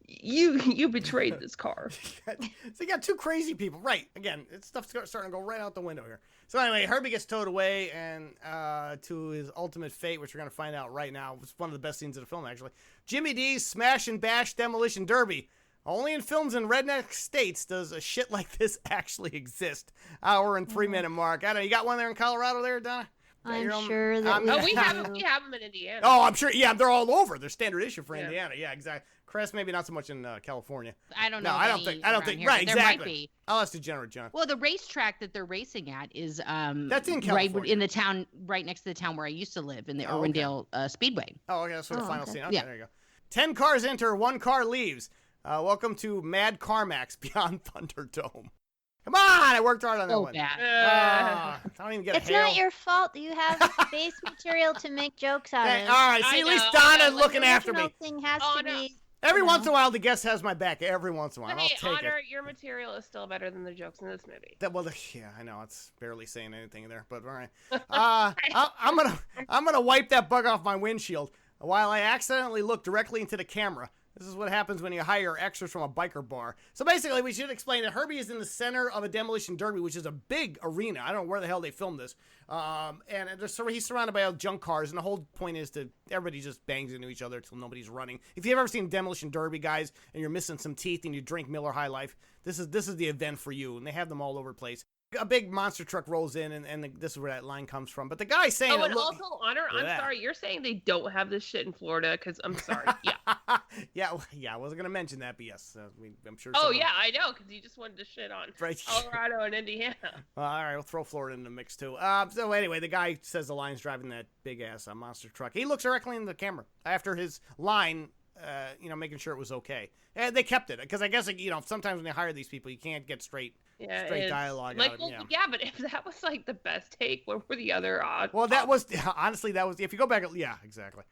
you betrayed this car. So you got two crazy people. Right. Again, stuff's starting to go right out the window here. So anyway, Herbie gets towed away and to his ultimate fate, which we're going to find out right now. It's one of the best scenes of the film, actually. Jimmy D's Smash and Bash Demolition Derby. Only in films in redneck states does a shit like this actually exist. Hour and 3-minute mark. I don't know. You got one there in Colorado there, Donna? I'm sure that Oh, we have do. we have them in Indiana. Oh, I'm sure. Yeah, they're all over. They're standard issue for Yeah. Indiana. Yeah, exactly. Crest, maybe not so much in California. I don't know. No, of I don't any think. I don't around think. here, Right, but there might exactly. be. I'll ask Degenerate John. Well, the racetrack that they're racing at is That's in right California. in the town, right next to the town where I used to live, in the Oh, okay. Irwindale Speedway. Oh, okay, that's sort of Oh, final okay. scene. Okay, Yeah. there you go. 10 cars enter, 1 car leaves. Welcome to Mad Carmax Beyond Thunderdome. Come on, I worked hard on that So one. bad. I don't even get It's a hail. not your fault. You have base material to make jokes out All of. right, see, I at least know, I Donna's know, looking The after original me. thing has Oh, to no. be. Every you once know. in a while, the guest has my back. Every once in a while, But I'll hey, take Honor, it. your material is still better than the jokes in this movie. Yeah, I know it's barely saying anything there, but all right. I'm gonna wipe that bug off my windshield while I accidentally look directly into the camera. This is what happens when you hire extras from a biker bar. So basically, we should explain that Herbie is in the center of a demolition derby, which is a big arena. I don't know where the hell they filmed this. And he's surrounded by all junk cars, and the whole point is that everybody just bangs into each other until nobody's running. If you've ever seen demolition derby, guys, and you're missing some teeth and you drink Miller High Life, this is the event for you, and they have them all over the place. A big monster truck rolls in, and this is where that line comes from. But the guy's saying, Oh, and look, also, Honor, I'm Yeah. sorry, you're saying they don't have this shit in Florida, because I'm sorry. Yeah. yeah, I wasn't gonna mention that, but yes, I'm sure. Oh, someone- yeah, I know, because you just wanted to shit on Right. Colorado and Indiana. All right, we'll throw Florida in the mix too. So anyway, the guy says the line's driving that big ass monster truck. He looks directly in the camera after his line, making sure it was okay. And they kept it because I guess sometimes when they hire these people, you can't get straight Yeah, dialogue like, out of well, them. yeah, but if that was like the best take, what were the other odds? Well, that was honestly if you go back, yeah, exactly.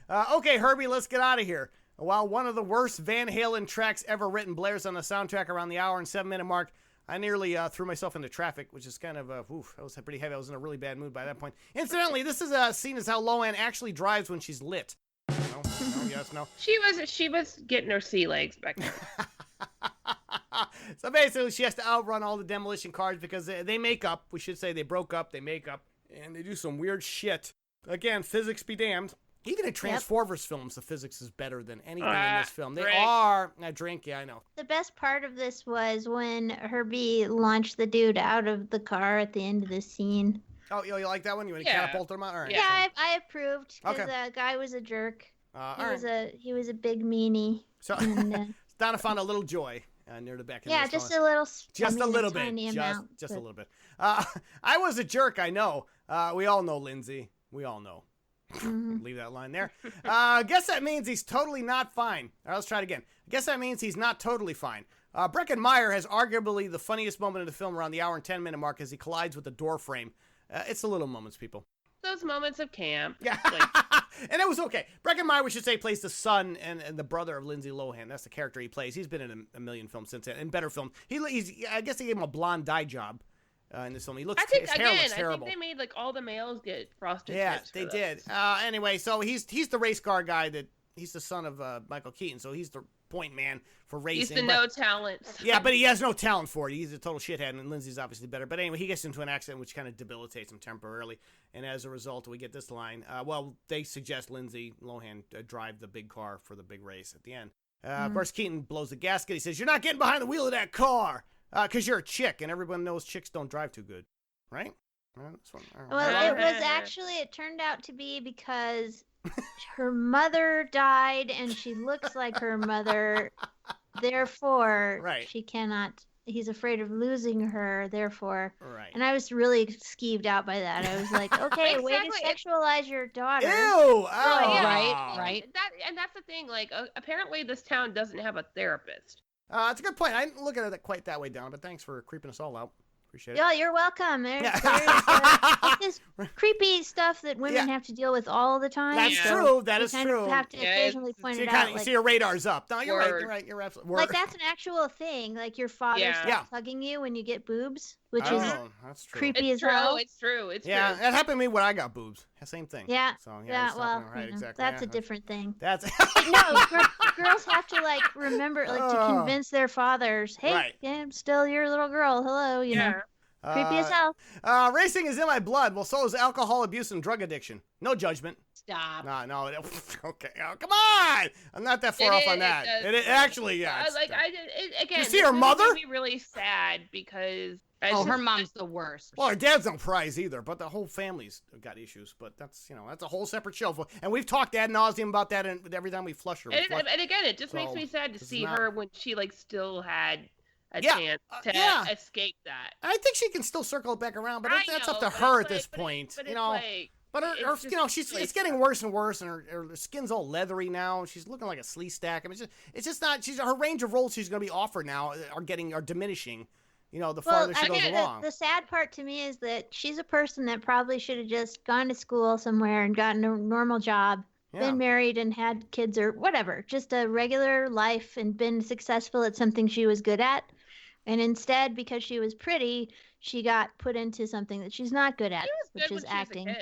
Okay, Herbie, let's get out of here. While one of the worst Van Halen tracks ever written blares on the soundtrack around the hour and 7-minute mark, I nearly threw myself into traffic, which is kind of, that was pretty heavy. I was in a really bad mood by that point. Incidentally, this is seen as how Lohan actually drives when she's lit. No, yes, no. She was getting her sea legs back there. So basically, she has to outrun all the demolition cars because they make up. We should say they broke up, they make up, and they do some weird shit. Again, physics be damned. Even in Transformers films, the physics is better than anything in this film. They drink. are. Drink, yeah, I know. The best part of this was when Herbie launched the dude out of the car at the end of the scene. Oh, you like that one? You want to Yeah. catapult him out? All right. Yeah, I approved because Okay. that guy was a jerk. All He right. was a big meanie. So And, Donna found a little joy near the back of yeah, this just one. a little. Just a little bit. tiny amount, Just a but- little bit. I was a jerk, I know. We all know, Lindsay. We all know. Mhm. Leave that line there. Guess that means he's totally not fine. All right, let's try it again. Guess that means he's not totally fine. Breckenmeyer has arguably the funniest moment in the film around the hour and 10-minute mark as he collides with the door frame. It's the little moments, people. Those moments of camp. Yeah. Like, And it was okay. Breckenmeyer, we should say, plays the son and the brother of Lindsay Lohan. That's the character he plays. He's been in a million films since then, and better films. I guess they gave him a blonde dye job in this film. He looks, I think his hair looks I think terrible. they made like all the males get frosted. Yeah, tips for they those. did. Anyway, so he's the race car guy he's the son of Michael Keaton, so he's the point man for racing. He's the but- no talents. Yeah, but he has no talent for it. He's a total shithead, and Lindsay's obviously better. But anyway, he gets into an accident which kind of debilitates him temporarily, and as a result, we get this line. They suggest Lindsay Lohan drive the big car for the big race at the end. Of course, Keaton blows the gasket. He says, "You're not getting behind the wheel of that car because you're a chick, and everyone knows chicks don't drive too good, right?" This one, all right. Well, it was actually. It turned out to be because her mother died, and she looks like her mother. Therefore, Right. she cannot. He's afraid of losing her. Therefore, Right. and I was really skeeved out by that. I was like, okay, way to Exactly. sexualize your daughter. Ew! Oh, yeah. Right. That's the thing. Like, apparently this town doesn't have a therapist. It's a good point. I didn't look at it quite that way, Donna, but thanks for creeping us all out. Appreciate it. Yeah, you're welcome. Yeah. It's just creepy stuff that women have to deal with all the time. That's Yeah. true. That you is kind true. of have to Yeah, occasionally it's- point So it you out. see your radar's up. No, you're right. Word. You're right. You're absolutely Like that's an actual thing. Like your father Yeah. starts Yeah. hugging you when you get boobs, which is Oh, that's true. creepy It's as hell. true. It's true. It's Yeah, true. that happened to me when I got boobs. Same thing. Yeah. So Yeah, it's well, something- right, you know, exactly. that's yeah. a different thing. That's But no, girls have to like remember, like to Oh. convince their fathers, hey, Right. yeah, I'm still your little girl. Hello, you know, creepy as hell. Racing is in my blood. Well, so is alcohol abuse and drug addiction. No judgment. Stop. No. Okay. Oh, come on. I'm not that far It off is, on that. it does. It actually, yeah. Again. You see her this movie mother? made me really sad because Oh, her mom's the worst. Well, her dad's no prize either, but the whole family's got issues. But that's a whole separate show. And we've talked ad nauseum about that, and every time we flush her. And again, it just makes me sad to see her when she like still had a chance to escape that. I think she can still circle it back around, but that's up to her at this point. But it's getting worse and worse, and her skin's all leathery now. She's looking like a slee stack. I mean, it's just not. Her range of roles she's going to be offered now are diminishing. The farther she goes along. The sad part to me is that she's a person that probably should have just gone to school somewhere and gotten a normal job, been married and had kids or whatever, just a regular life and been successful at something she was good at. And instead, because she was pretty, she got put into something that she's not good at, which is acting.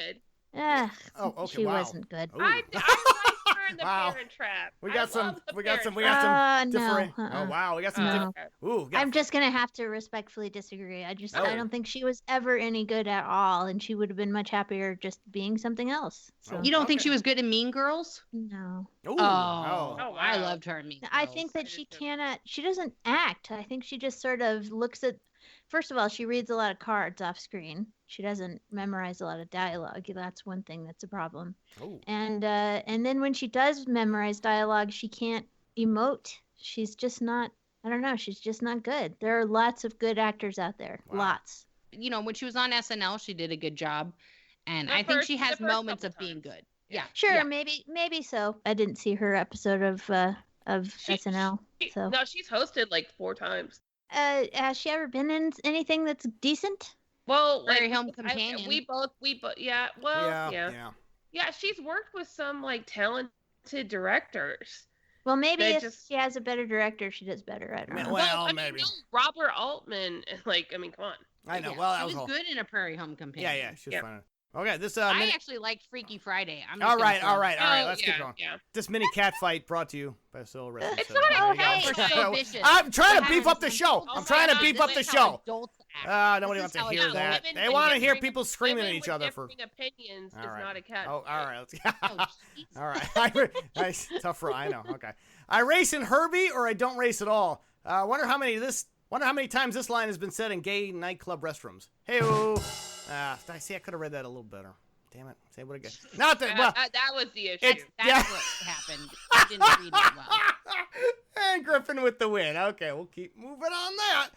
She wasn't good. I liked her in the Parent Trap. We got some different. No. Oh wow, we got some different. Ooh, I'm just gonna have to respectfully disagree. I don't think she was ever any good at all, and she would have been much happier just being something else. So. You don't think she was good in Mean Girls? No. Ooh. Wow. I loved her in Mean Girls. I think that she doesn't act. I think she just sort of looks at. First of all, she reads a lot of cards off screen. She doesn't memorize a lot of dialogue. That's one thing that's a problem. Ooh. And then when she does memorize dialogue, she can't emote. She's just not. I don't know. She's just not good. There are lots of good actors out there. Wow. Lots. When she was on SNL, she did a good job, and I think she has moments of being good. Yeah. Sure. Yeah. Maybe so. I didn't see her episode of SNL. No, she's hosted like 4 times. Has she ever been in anything that's decent? Well, Prairie Home Companion. We both, yeah. Well, yeah. She's worked with some like talented directors. Well, maybe if she has a better director, she does better. I don't know. Well, maybe. Robert Altman, come on. I know. Yeah, well, she was good in a Prairie Home Companion. Yeah, she was fine. Okay, this I actually liked Freaky Friday. All right. Let's keep going. Yeah. This mini cat fight brought to you by Still Restroom. It's not I'm trying to beef up the show. Nobody wants to hear that. They want to hear people screaming at each other for opinions. Is not a cat. Oh, all right. Let's all right. Nice. Tough for I know. Okay. I race in Herbie or I don't race at all. Wonder how many times this line has been said in gay nightclub restrooms. Hey-o. I see. I could have read that a little better. Damn it. Say what again? Not that. Well, that was the issue. That's what happened. I didn't read it well. And Griffin with the win. Okay, we'll keep moving on that.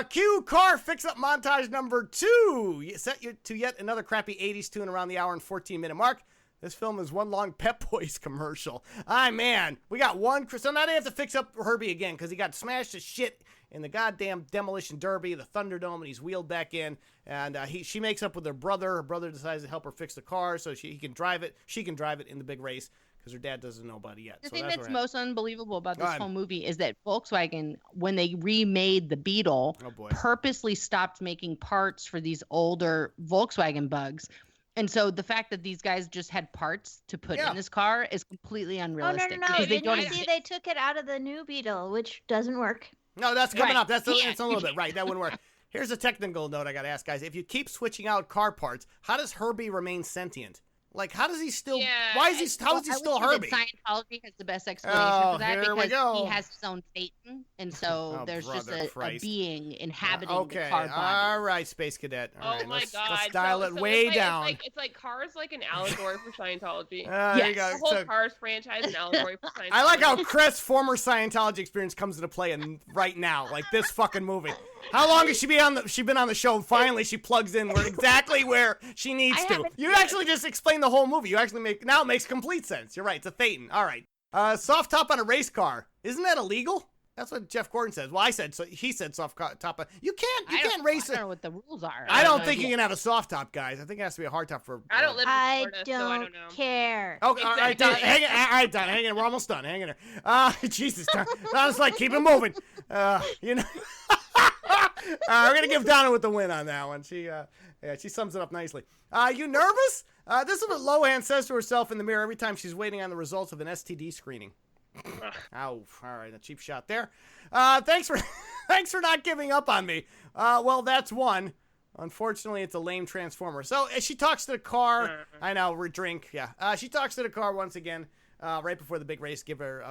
Cue car fix-up montage number 2. Set you to yet another crappy 80s tune around the hour and 14-minute mark. This film is one long Pep Boys commercial. Man. We got one. So now they have to fix up Herbie again because he got smashed to shit in the goddamn demolition derby, the Thunderdome, and he's wheeled back in. And she makes up with her brother. Her brother decides to help her fix the car so he can drive it. She can drive it in the big race because her dad doesn't know about it yet. The thing that's most unbelievable about this whole movie is that Volkswagen, when they remade the Beetle, purposely stopped making parts for these older Volkswagen Bugs. And so the fact that these guys just had parts to put in this car is completely unrealistic. Oh, no. Didn't you see they took it out of the new Beetle, which doesn't work. No, that's coming up. It's a little bit. Right, that wouldn't work. Here's a technical note I got to ask, guys. If you keep switching out car parts, how does Herbie remain sentient? Like, how does he still? How is he still Herbie? Scientology has the best explanation for that because he has his own Satan, and so there's just a being inhabiting the car body. All right, Space Cadet. All right, my God! Let's dial it way down. It's like Cars, like an allegory for Scientology. There you go. The whole Cars franchise an allegory for Scientology. I like how Chris' former Scientology experience comes into play right now, like this fucking movie. How long has she been on the show? And finally, she plugs in exactly where she needs to. You actually just explained the whole movie. You actually now it makes complete sense. You're right. It's a Thetan. All right. Soft top on a race car. Isn't that illegal? That's what Jeff Gordon says. Well, I said so. He said soft top. You can't race it. I don't know what the rules are. I don't think you can have a soft top, guys. I think it has to be a hard top for. I don't live in Florida, so I don't know. Care. Oh, all right, Don. Hang in. We're almost done. Hang in there. Jesus, Don. Don's like, keep it moving. We're gonna give Donna with the win on that one. She sums it up nicely. You nervous? This is what Lohan says to herself in the mirror every time she's waiting on the results of an STD screening. Ow! All right, a cheap shot there. Thanks for not giving up on me. Well, that's one. Unfortunately, it's a lame transformer. So as she talks to the car, I know, drink. Yeah. She talks to the car once again. right before the big race, give her,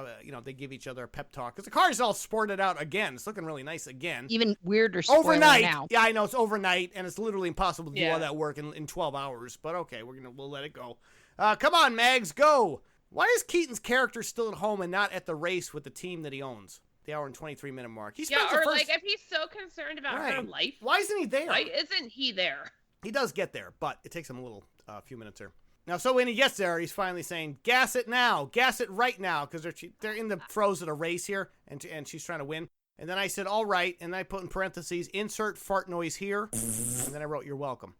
they give each other a pep talk. Because the car's all sported out again. It's looking really nice again. Even weirder spoiler overnight. now. Yeah, I know, it's overnight, and it's literally impossible to do all that work in 12 hours. But okay, we'll let it go. Come on, Mags, go. Why is Keaton's character still at home and not at the race with the team that he owns? The hour and 23-minute mark. He spends the first... like if he's so concerned about her life. Why isn't he there? Why isn't he there? He does get there, but it takes him a few minutes here. Now, so when he gets there, he's finally saying, gas it now, gas it right now, because they're in the throes of a race here, and she's trying to win. And then I said, all right, and I put in parentheses, insert fart noise here, and then I wrote, you're welcome.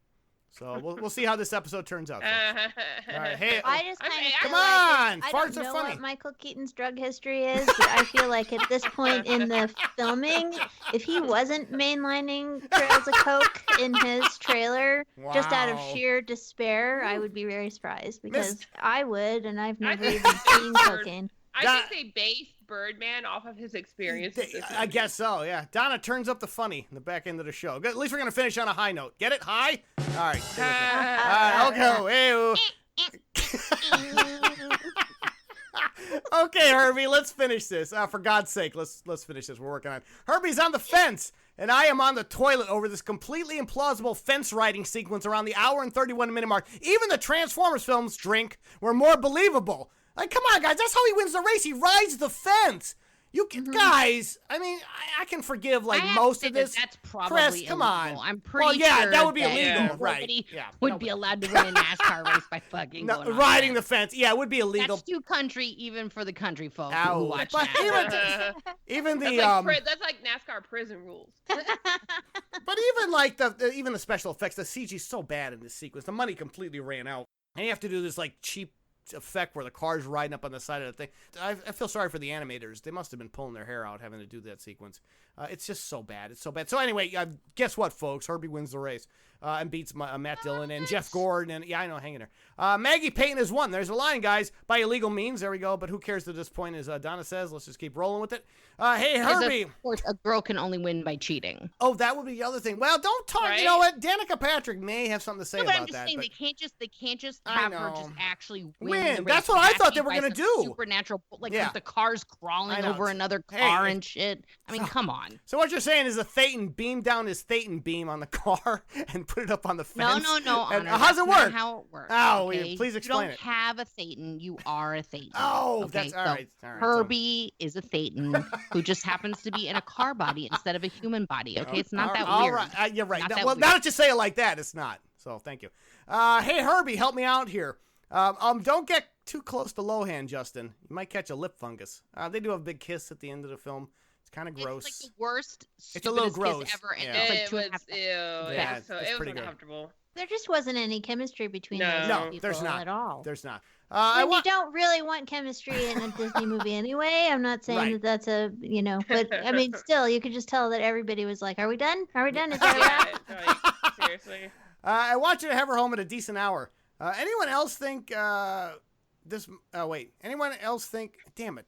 So we'll see how this episode turns out. All right, hey, I just kind of come on, I farts don't are know funny. what Michael Keaton's drug history is, but I feel like at this point in the filming, if he wasn't mainlining trails of coke in his trailer, just out of sheer despair, I would be very surprised because I would, and I've never even seen cocaine. I think they based Birdman off of his experiences. I guess so, yeah. Donna turns up the funny in the back end of the show. Good, at least we're going to finish on a high note. Get it? High? All right. Stay with me. Okay, Herbie, let's finish this. For God's sake, let's finish this. We're working on it. Herbie's on the fence, and I am on the toilet over this completely implausible fence riding sequence around the hour and 31-minute mark. Even the Transformers films, Drink, were more believable. Like, come on, guys, that's how he wins the race. He rides the fence. You can, guys, I mean, I can forgive, most of this. That's probably Chris, come illegal. on. I'm pretty sure that would be illegal, nobody right. would be allowed to win a NASCAR race by fucking going on riding that. the fence. Yeah, it would be illegal. That's too country, even for the country folks Ow. who watch But that. even the that's like NASCAR prison rules. But even like even the special effects, the CG is so bad in this sequence. The money completely ran out, and you have to do this like cheap effect where the car's riding up on the side of the thing. I feel sorry for the animators. They must have been pulling their hair out having to do that sequence. It's just so bad. It's so bad. So anyway, guess what, folks? Herbie wins the race and beats Matt Dillon and Jeff Gordon. And yeah, I know, hang in there. Maggie Payton has won. There's a line, guys. By illegal means. There we go. But who cares at this point, as Donna says. Let's just keep rolling with it. Hey, Herbie. Of course, a girl can only win by cheating. Oh, that would be the other thing. Well, don't talk. Right? You know what? Danica Patrick may have something to say No, about but I'm just that. saying but they can't just have her just actually win. The race. That's what I thought they It were has gonna be do. Supernatural, like with the cars crawling over another Hey, car and shit. I mean, come on. So what you're saying is a Thetan beamed down his Thetan beam on the car and put it up on the fence? No. And Honor, how's it that's work? not how it works. Oh, okay? please explain You it. don't have a Thetan. You are a Thetan. Oh, okay? that's all right. All right. Herbie is a Thetan who just happens to be in a car body instead of a human body. Okay, it's not that weird. All right, you're right. Now that you say it like that, it's not. So thank you. Hey, Herbie, help me out here. Don't get too close to Lohan, Justin. You might catch a lip fungus. They do have a big kiss at the end of the film. It's kind of gross. It's like the worst, it's a little stupidest gross. kiss ever. And Yeah. it's like Yeah, so it's it was pretty good. uncomfortable. There just wasn't any chemistry between those No, people there's not. at all. There's not. You don't really want chemistry in a Disney movie anyway. I'm not saying that that's a, but I mean, still, you could just tell that everybody was like, are we done? Are we done? Is that like, seriously. I want you to have her home at a decent hour. Anyone else think this? Wait. Anyone else think? Damn it.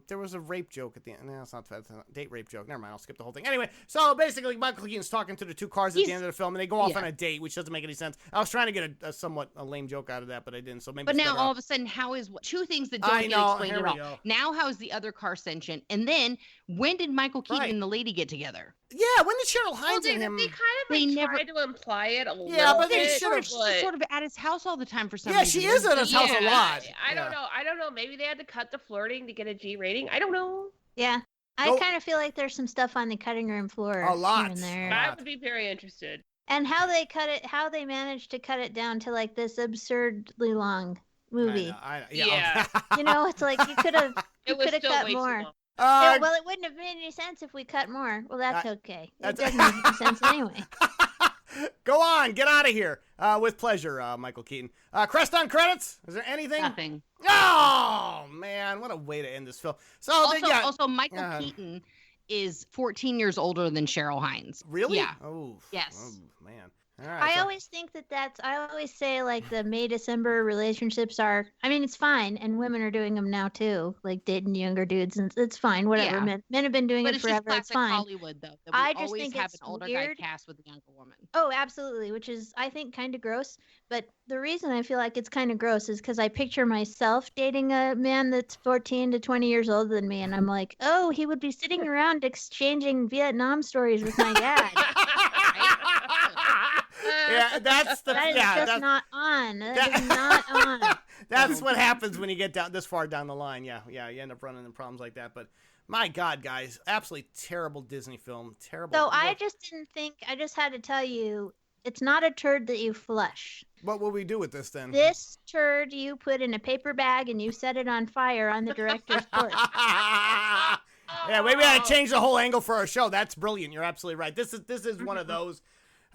There was a rape joke at the end. No, it's not a date rape joke. Never mind. I'll skip the whole thing. Anyway, so basically, Michael Keaton's talking to the two cars at the end of the film, and they go off on a date, which doesn't make any sense. I was trying to get a somewhat lame joke out of that, but I didn't. So maybe. But now all of a sudden, how is two things that don't get explained at all? Now, how is the other car sentient? And then, when did Michael Keaton and the lady get together? Yeah, when did Cheryl Hines and him? They kind of tried to imply it a little bit. Yeah, but they should have. She's sort of at his house all the time for some reason. reason. Yeah, she is at his house a lot. I don't know. Maybe they had to cut the flirting to get a G rating. I don't know. Yeah. I kind of feel like there's some stuff on the cutting room floor. A lot. Here and there. I would be very interested. And how they managed to cut it down to like this absurdly long movie. I know. Yeah. It's like you could have cut more. Well, it wouldn't have made any sense if we cut more. Well, that's okay. It doesn't make any sense anyway. Go on, get out of here. With pleasure, Michael Keaton. Crest on credits? Is there anything? Nothing. Oh, man, what a way to end this film. So also Michael Keaton is 14 years older than Cheryl Hines. Really? Yeah. Oh, yes. Oh, man. All right, I always think I always say like the May December relationships are, I mean, it's fine. And women are doing them now too, like dating younger dudes. And it's fine, whatever. Yeah. Men have been doing But it it's just forever. It's classic fine. Hollywood, though. That we I just always think have it's an older weird. guy cast with a younger woman. Oh, absolutely, which is, I think, kind of gross. But the reason I feel like it's kind of gross is because I picture myself dating a man that's 14 to 20 years older than me. And I'm like, oh, he would be sitting around exchanging Vietnam stories with my dad. Yeah, that's the That is yeah, just not on. That is not on. That's what happens when you get down this far down the line. Yeah, you end up running into problems like that. But my God, guys, absolutely terrible Disney film. Terrible. So I just didn't think, I just had to tell you, it's not a turd that you flush. What will we do with this then? This turd you put in a paper bag and you set it on fire on the director's porch. Yeah, maybe I gotta change the whole angle for our show. That's brilliant. You're absolutely right. This is one of those.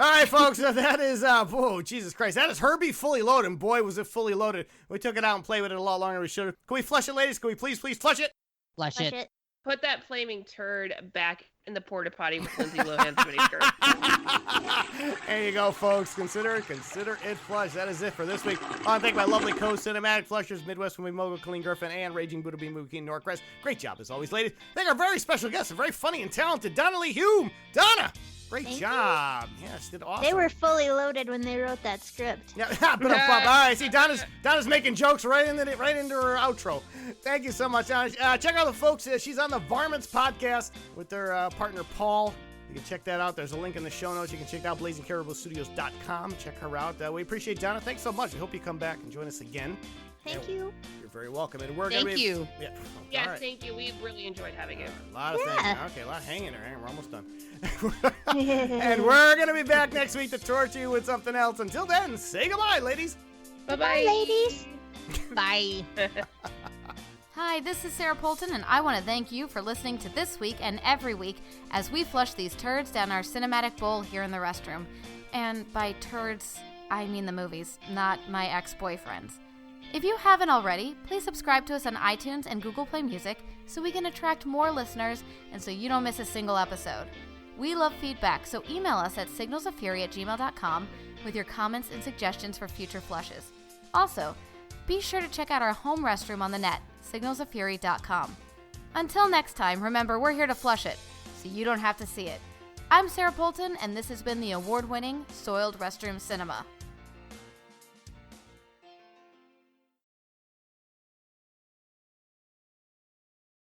All right, folks, that is, oh, Jesus Christ. That is Herbie fully loaded. And boy, was it fully loaded. We took it out and played with it a lot longer than we should have. Can we flush it, ladies? Can we please flush it? Flush it. Put that flaming turd back in the porta potty with Lindsay Lohan's miniskirt. There you go, folks. Consider it flushed. That is it for this week. I want to thank my lovely co-cinematic flushers, Midwest Movie Mogul, Colleen Griffin, and Raging Buddha Bee Movie King Norcrest. Great job, as always, ladies. Thank our very special guest, a very funny and talented Donna Lee Hume. Donna! Great Thank job. Yes, did awesome. They were fully loaded when they wrote that script. Yeah, but all right. See, Donna's making jokes right into her outro. Thank you so much, Donna. Check out the folks. She's on the Varmints podcast with their partner Paul. You can check that out. There's a link in the show notes. You can check out blazingcariboustudios.com. Check her out. We appreciate Donna. Thanks so much. We hope you come back and join us again. Thank you. You're very welcome. And we're Thank you. Yeah. Yes, All right. thank you. We really enjoyed having you. A lot of Yeah. things. Okay, a lot hanging there. We're almost done. And we're going to be back next week to torture you with something else. Until then, say goodbye, ladies. Bye-bye. Ladies. Bye. Hi, this is Sarah Polton, and I want to thank you for listening to This Week and every week as we flush these turds down our cinematic bowl here in the restroom. And by turds, I mean the movies, not my ex-boyfriends. If you haven't already, please subscribe to us on iTunes and Google Play Music so we can attract more listeners and so you don't miss a single episode. We love feedback, so email us at signalsoffury@gmail.com with your comments and suggestions for future flushes. Also, be sure to check out our home restroom on the net, signalsoffury.com. Until next time, remember, we're here to flush it, so you don't have to see it. I'm Sarah Polton, and this has been the award-winning Soiled Restroom Cinema.